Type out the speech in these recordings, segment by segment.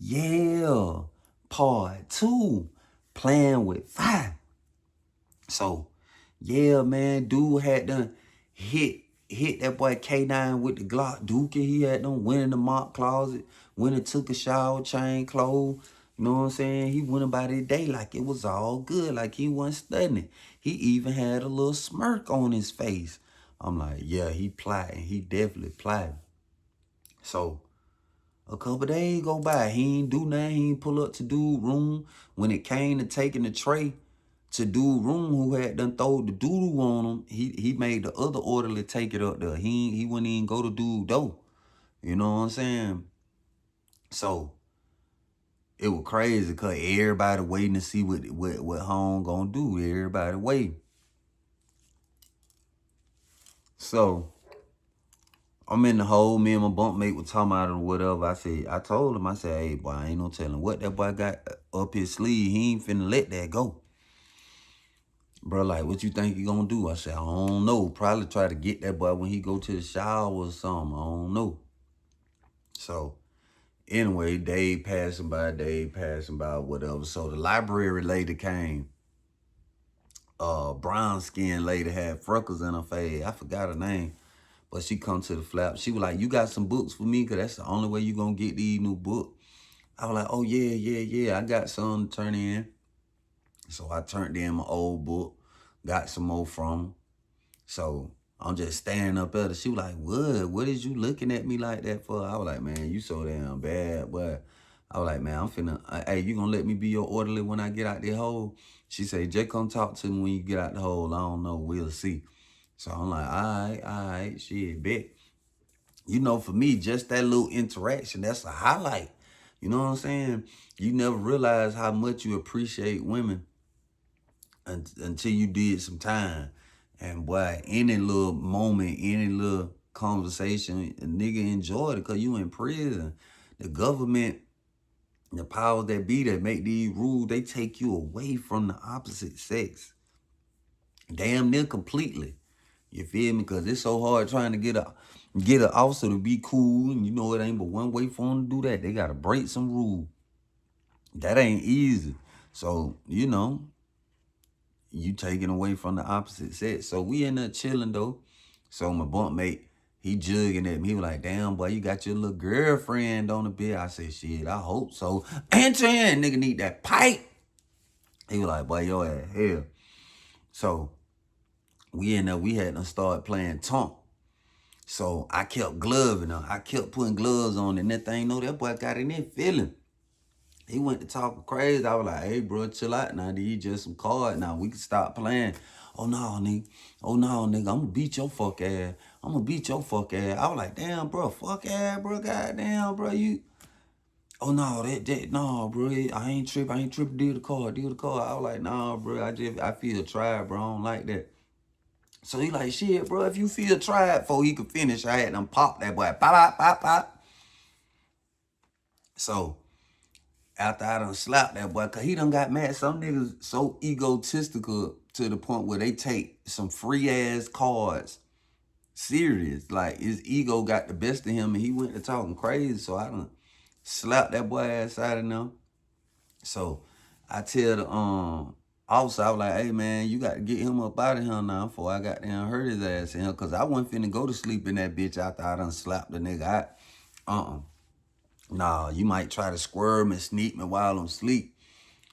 Yeah, part 2, playing with fire. So, yeah, man, dude had done hit that boy K9 with the Glock Dookie. He had done went in the mop closet, went and took a shower, changed clothes. You know what I'm saying? He went about his day like it was all good, like he wasn't studying. He even had a little smirk on his face. I'm like, yeah, he plotting. He definitely plotting. So, a couple days go by. He ain't do nothing. He ain't pull up to dude room. When it came to taking the tray to dude room who had done throw the doodoo on him, he made the other orderly take it up there. He wouldn't even go to dude door. You know what I'm saying? So it was crazy because everybody waiting to see what home gonna do. Everybody waiting. So I'm in the hole. Me and my bunkmate were talking about it or whatever. I told him, I said, hey, boy, I ain't no telling what that boy got up his sleeve. He ain't finna let that go. Bro, like, what you think he gonna do? I said, I don't know. Probably try to get that boy when he go to the shower or something. I don't know. So, anyway, day passing by, whatever. So, the library lady came. Brown skin lady had freckles in her face. I forgot her name. But she come to the flap. She was like, you got some books for me? Because that's the only way you going to get these new books. I was like, oh, yeah. I got some to turn in. So I turned in my old book. Got some more from her. So I'm just standing up there. She was like, what is you looking at me like that for? I was like, man, you so damn bad. But I was like, man, I'm finna, hey, you gonna let me be your orderly when I get out the hole? She said, Jay, come talk to me when you get out the hole. I don't know, we'll see. So I'm like, all right, shit, bet. You know, for me, just that little interaction, that's a highlight. You know what I'm saying? You never realize how much you appreciate women until you did some time. And boy, any little moment, any little conversation, a nigga enjoyed it because you in prison. The government, the powers that be that make these rules, they take you away from the opposite sex. Damn near completely. You feel me? Because it's so hard trying to get an officer to be cool. And you know it ain't but one way for them to do that. They got to break some rules. That ain't easy. So, you know, you taking away from the opposite sex. So we end up chilling though. So my bunkmate, he jugging at me. He was like, damn, boy, you got your little girlfriend on the bed. I said, shit, I hope so. Enter in, nigga need that pipe. He was like, boy, your ass hell. So we had to start playing tonk. So I kept gloving her. I kept putting gloves on, and that thing, that boy got in there feeling. He went to talking crazy. I was like, hey, bro, chill out now. These just some cards. Now we can stop playing. Oh, no, nigga. I'm going to beat your fuck ass. I was like, damn, bro, fuck ass, bro. Goddamn, bro, you. Oh, no, no, bro. I ain't tripping. Deal the card. I was like, nah, bro. I feel tried, bro. I don't like that. So he like, shit, bro, if you feel tried before he could finish, I had them pop that boy. Pop, pop, pop, pop. So after I done slapped that boy, because he done got mad. Some niggas so egotistical to the point where they take some free-ass cards serious. Like, his ego got the best of him, and he went to talking crazy. So I done slapped that boy ass out of them. So I tell the officer, I was like, hey, man, you got to get him up out of here now before I got down hurt his ass in here, because I wasn't finna go to sleep in that bitch after I done slapped the nigga out. Nah, you might try to squirm and sneak me while I'm asleep.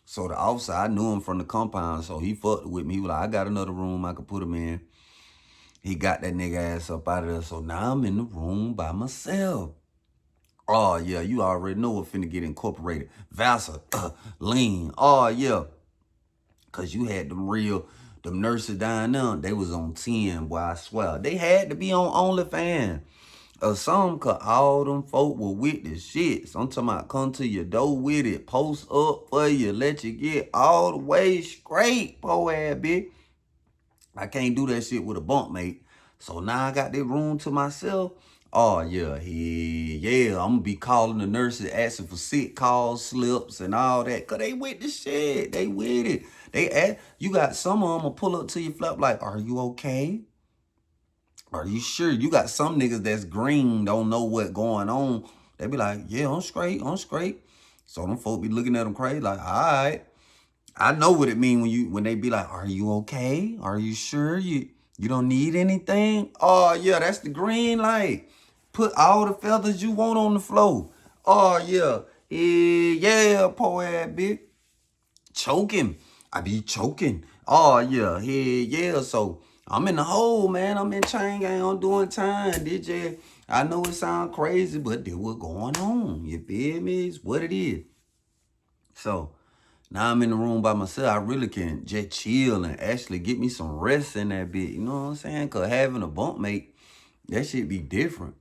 So the officer, I knew him from the compound, so he fucked with me. He was like, I got another room I could put him in. He got that nigga ass up out of there. So now I'm in the room by myself. Oh, yeah, you already know what finna get incorporated. Vassar, lean. Oh, yeah. Because you had them nurses down there, they was on 10, boy, I swear. They had to be on OnlyFans. Or some, cause all them folk were with the shit. So I'm talking about come to your door with it, post up for you, let you get all the way straight, po ass bitch. I can't do that shit with a bunkmate. So now I got that room to myself. Oh yeah, I'm gonna be calling the nurses, asking for sick calls, slips, and all that. Cause they with the shit. They with it. You got some of them will pull up to your flap like, are you okay? Are you sure? You got some niggas that's green, don't know what going on. They be like, yeah, I'm straight. So them folk be looking at them crazy like, all right. I know what it mean when they be like, are you okay? Are you sure you don't need anything? Oh yeah, that's the green light. Put all the feathers you want on the floor. Oh yeah. Yeah, poor ass bitch. Choking. I be choking. Oh yeah, yeah. So I'm in the hole, man. I'm in chain gang. I'm doing time. DJ. I know it sound crazy, but this what going on. You feel me? It's what it is. So now I'm in the room by myself. I really can just chill and actually get me some rest in that bit. You know what I'm saying? Cause having a bunk mate, that shit be different.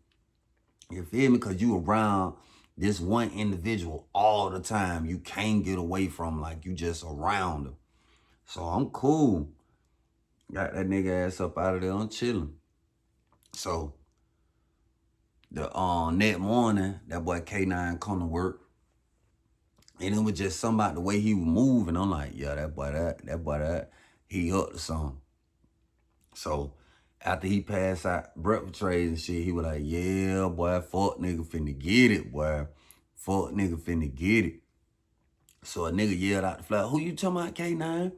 You feel me? Cause you around this one individual all the time. You can't get away from like you just around them. So I'm cool. Got that nigga ass up out of there. I'm chilling. So the next morning, that boy K9 come to work. And it was just something about the way he was moving. I'm like, yeah, that boy that, he up to something. So after he passed out breakfast trays and shit, he was like, yeah, boy, fuck nigga finna get it, boy. Fuck nigga finna get it. So a nigga yelled out the flat, who you talking about, K9?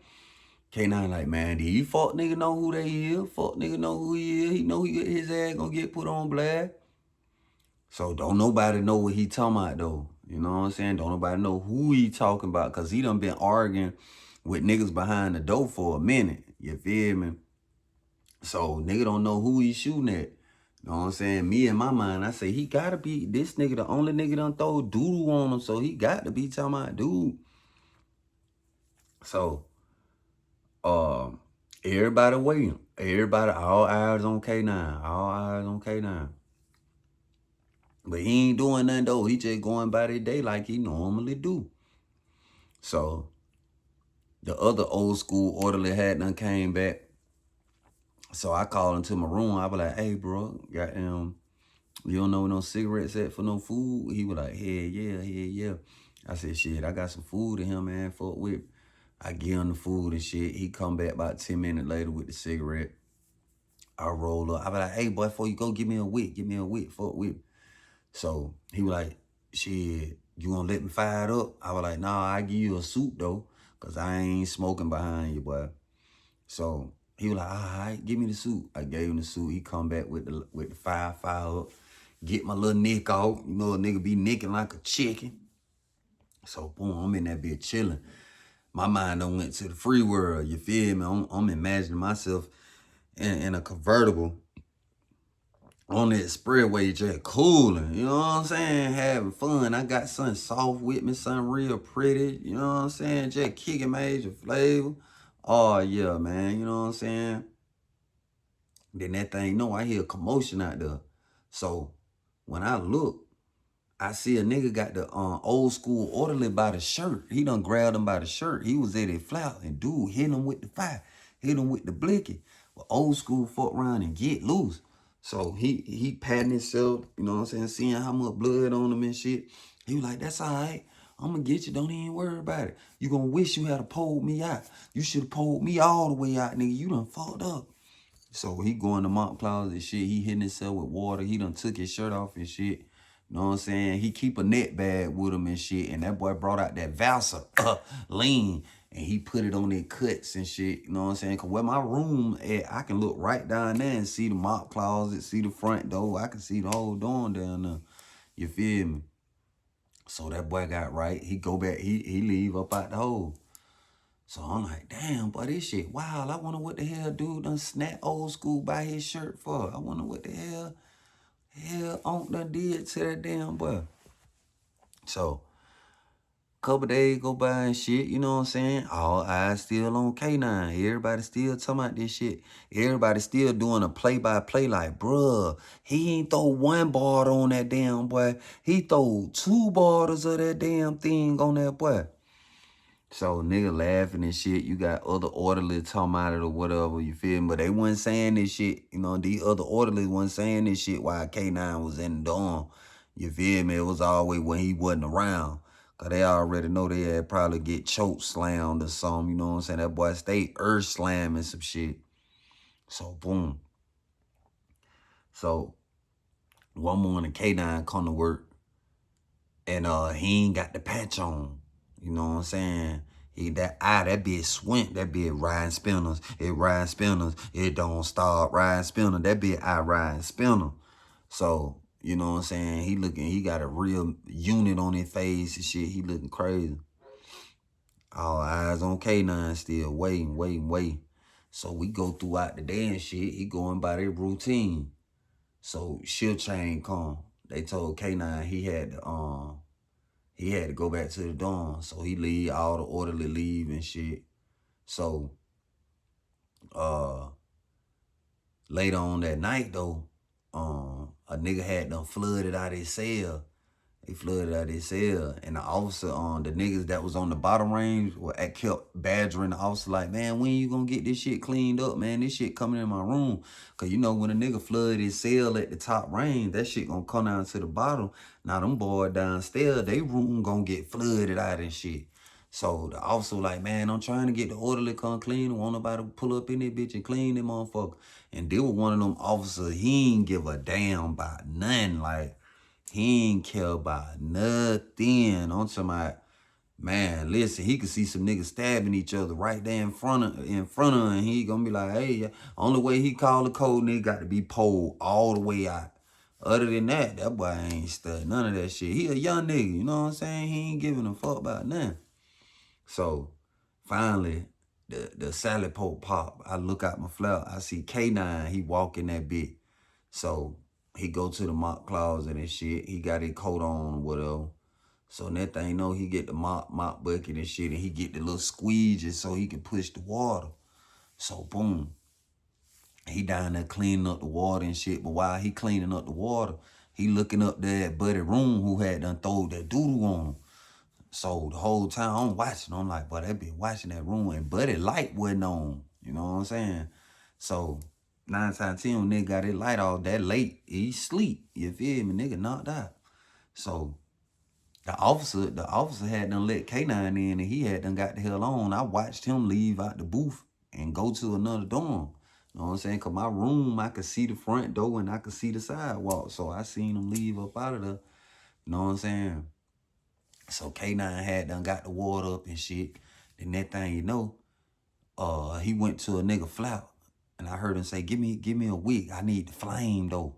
K9 like, man, these fuck nigga know who they is. Fuck nigga know who he is. He know his ass gonna get put on blast. So don't nobody know what he talking about though. You know what I'm saying? Don't nobody know who he talking about because he done been arguing with niggas behind the door for a minute. You feel me? So nigga don't know who he shooting at. You know what I'm saying? Me in my mind, I say he gotta be this nigga, the only nigga done throw doodoo on him, so he got to be talking about dude. So everybody waiting. Everybody, all eyes on K9. All eyes on K9. But he ain't doing nothing though. He just going by the day like he normally do. So the other old school orderly had done came back. So I called into my room. I was like, hey, bro, goddamn, you don't know no cigarettes at for no food? He was like, yeah. I said, shit, I got some food in him, man. Fuck with. I give him the food and shit. He come back about 10 minutes later with the cigarette. I roll up. I was like, hey, boy, before you go, give me a wick. Give me a wick. Fuck with. So he was like, shit, you gonna let me fire it up? I was like, nah, I give you a suit, though, because I ain't smoking behind you, boy. So he was like, all right, give me the suit. I gave him the suit. He come back with the fire up, get my little neck off. You know, a nigga be nicking like a chicken. So boom, I'm in that bitch chilling. My mind done went to the free world. You feel me? I'm imagining myself in a convertible on that spreadway just cooling. You know what I'm saying? Having fun. I got something soft with me, something real pretty. You know what I'm saying? Just kicking major flavor. Oh yeah, man. You know what I'm saying? Then that thing, no, I hear commotion out there. So when I look, I see a nigga got the old school orderly by the shirt. He done grabbed him by the shirt. He was at his flout and dude hit him with the fire, hit him with the blicky. But old school fuck around and get loose. So he patting himself, you know what I'm saying, seeing how much blood on him and shit. He was like, that's all right. I'm gonna get you. Don't even worry about it. You gonna wish you had pulled me out. You should have pulled me all the way out, nigga. You done fucked up. So he going to mop clouds and shit. He hitting himself with water. He done took his shirt off and shit. You know what I'm saying? He keep a net bag with him and shit. And that boy brought out that Valsa lean. And he put it on their cuts and shit. You know what I'm saying? Because where my room at, I can look right down there and see the mop closet, see the front door. I can see the whole door down there. You feel me? So that boy got right. He go back. He leave up out the hole. So I'm like, damn, boy, this shit wild. I wonder what the hell dude done snap old school by his shirt for. I wonder what the hell Unc done did to that damn boy. So couple days go by and shit, you know what I'm saying? All eyes still on K9. Everybody still talking about this shit. Everybody still doing a play-by-play like, bruh, he ain't throw one bottle on that damn boy. He throw 2 bottles of that damn thing on that boy. So nigga laughing and shit. You got other orderlies talking about it or whatever, you feel me? But they wasn't saying this shit. You know, these other orderlies wasn't saying this shit while K9 was in the dorm. You feel me? It was always when he wasn't around. Cause they already know they had probably get choke slammed or something. You know what I'm saying? That boy stayed earth slamming some shit. So boom. So one morning K9 come to work. And he ain't got the patch on. You know what I'm saying? That bitch swint, that bitch riding spinners. It riding spinners. It don't stop riding spinner. That bitch riding spinner. So, you know what I'm saying? He got a real unit on his face and shit. He looking crazy. All eyes on K9 still waiting. So we go throughout the day and shit. He going by their routine. So shift chain come. They told K9 he had to go back to the dorm. So he leave, all the orderly leave and shit. So later on that night though, a nigga had done flooded out his cell. He flooded out his cell, and the officer, the niggas that was on the bottom range kept badgering the officer like, man, when you gonna get this shit cleaned up, man? This shit coming in my room. Cause you know when a nigga flooded his cell at the top range, that shit gonna come down to the bottom. Now them boys downstairs, they room gonna get flooded out and shit. So the officer like, man, I'm trying to get the orderly come clean. Want nobody to pull up in that bitch and clean them motherfucker. And they were one of them officers, he ain't give a damn about nothing. Like, he ain't care about nothing. I'm talking about, man, listen, he could see some niggas stabbing each other right there in front of him, and he gonna be like, hey, only way he call the code, nigga got to be pulled all the way out. Other than that, that boy ain't studying none of that shit. He a young nigga, you know what I'm saying? He ain't giving a fuck about nothing. So, finally, the salad poke pop. I look out my flap. I see K9, he walking that bit. So, he go to the mop closet and shit. He got his coat on or whatever. So that thing know he get the mop bucket and shit, and he get the little squeegees so he can push the water. So boom, he down there cleaning up the water and shit. But while he cleaning up the water, he looking up there at Buddy Room who had done throw that doodle on him. So the whole time I'm watching, I'm like, boy, they been watching that room, and Buddy light wasn't on. You know what I'm saying? So 9 times 10, nigga got his light off that late, he sleep. You feel me? Nigga knocked out. So the officer had done let K9 in, and he had done got the hell on. I watched him leave out the booth and go to another dorm. You know what I'm saying? Because my room, I could see the front door and I could see the sidewalk. So I seen him leave up out of there. You know what I'm saying? So K9 had done got the water up and shit. Then that thing, you know, he went to a nigga flap. And I heard him say, give me a wick. I need the flame, though.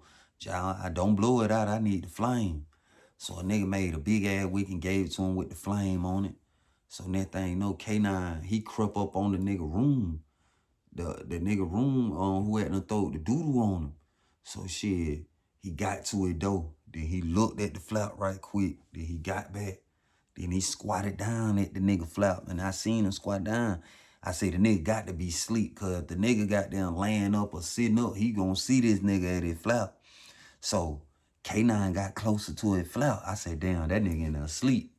I don't blow it out. I need the flame. So a nigga made a big ass wick and gave it to him with the flame on it. So that thing, you know, K9, he crept up on the nigga room. The nigga room who had to throw the doodle on him. So shit, he got to it though. Then he looked at the flap right quick. Then he got back. Then he squatted down at the nigga flap. And I seen him squat down. I say the nigga got to be asleep, cause if the nigga got down laying up or sitting up, he gonna see this nigga at his flap. So K9 got closer to his flap. I said, damn, that nigga in there asleep.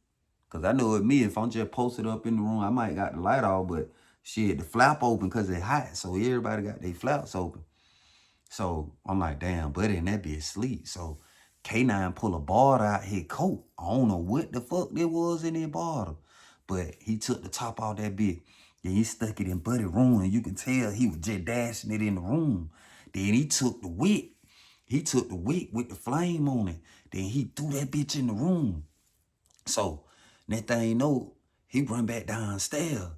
Cause I know with me, if I'm just posted up in the room, I might got the light off, but shit, the flap open cause it's hot. So everybody got their flaps open. So I'm like, damn, buddy, and that bitch asleep. So K9 pull a bar out his coat. I don't know what the fuck there was in that bottle. But he took the top off that bitch. Then he stuck it in Buddy's room, and you can tell he was just dashing it in the room. Then he took the wick. He took the wick with the flame on it. Then he threw that bitch in the room. So that thing, you know, he run back downstairs.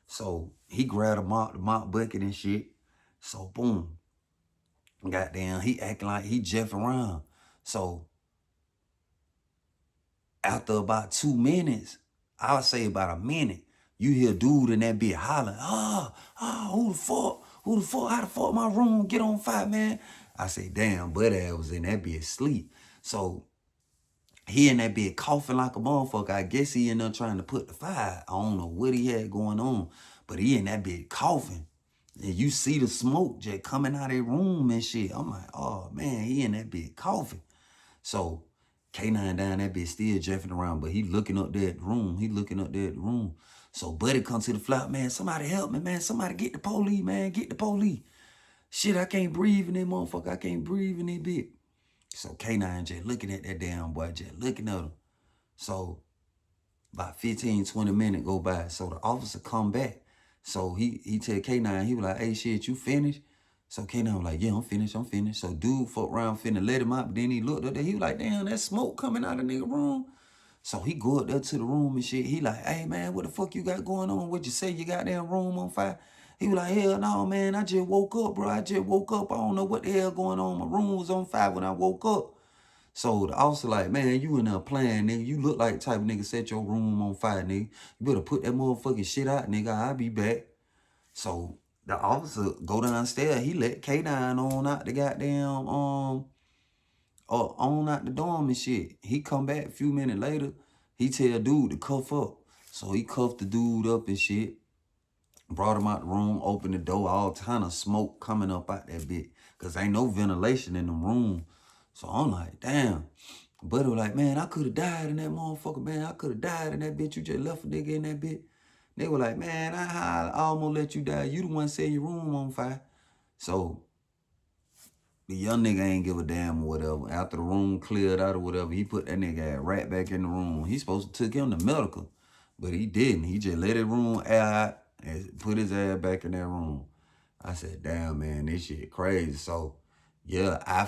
So he grabbed the mop bucket and shit. So boom. Goddamn, he acting like he Jeff around. So after about 2 minutes, I would say about a minute, you hear dude in that bitch hollering, who the fuck? Who the fuck? How the fuck my room get on fire, man? I say, damn, buddy was in that bitch sleep. So he in that bitch coughing like a motherfucker. I guess he in there trying to put the fire. I don't know what he had going on, but he in that bitch coughing. And you see the smoke just coming out of the room and shit. I'm like, oh man, he in that bitch coughing. So K9 down that bitch still jeffing around, but he looking up there at the room. He looking up there at the room. So Buddy come to the flap, man, somebody help me, man. Somebody get the police, man. Get the police. Shit, I can't breathe in that motherfucker. I can't breathe in that bitch. So K9 just looking at that damn boy, just looking at him. So about 15, 20 minutes go by. So the officer come back. So he tell K9, he was like, hey, shit, you finished? So K9 was like, yeah, I'm finished. So dude fuck around finna let him out. But then he looked up there. He was like, damn, that smoke coming out of the nigga room. So he go up there to the room and shit. He like, hey, man, what the fuck you got going on? What you say, your goddamn room on fire? He was like, hell no, man, I just woke up, bro. I just woke up. I don't know what the hell going on. My room was on fire when I woke up. So the officer like, man, you in there playing, nigga. You look like the type of nigga set your room on fire, nigga. You better put that motherfucking shit out, nigga. I'll be back. So the officer go downstairs. He let K9 on out the goddamn, on out the dorm and shit. He come back a few minutes later. He tell dude to cuff up. So he cuffed the dude up and shit. Brought him out the room, opened the door, all kind of smoke coming up out that bit. Because ain't no ventilation in the room. So I'm like, damn. Buddy was like, man, I could have died in that motherfucker, man. I could have died in that bitch. You just left a nigga in that bitch. They were like, man, I almost let you die. You the one set your room on fire. So the young nigga ain't give a damn or whatever. After the room cleared out or whatever, he put that nigga right back in the room. He supposed to took him to medical, but he didn't. He just let his room air out and put his ass back in that room. I said, damn, man, this shit crazy. So, yeah, I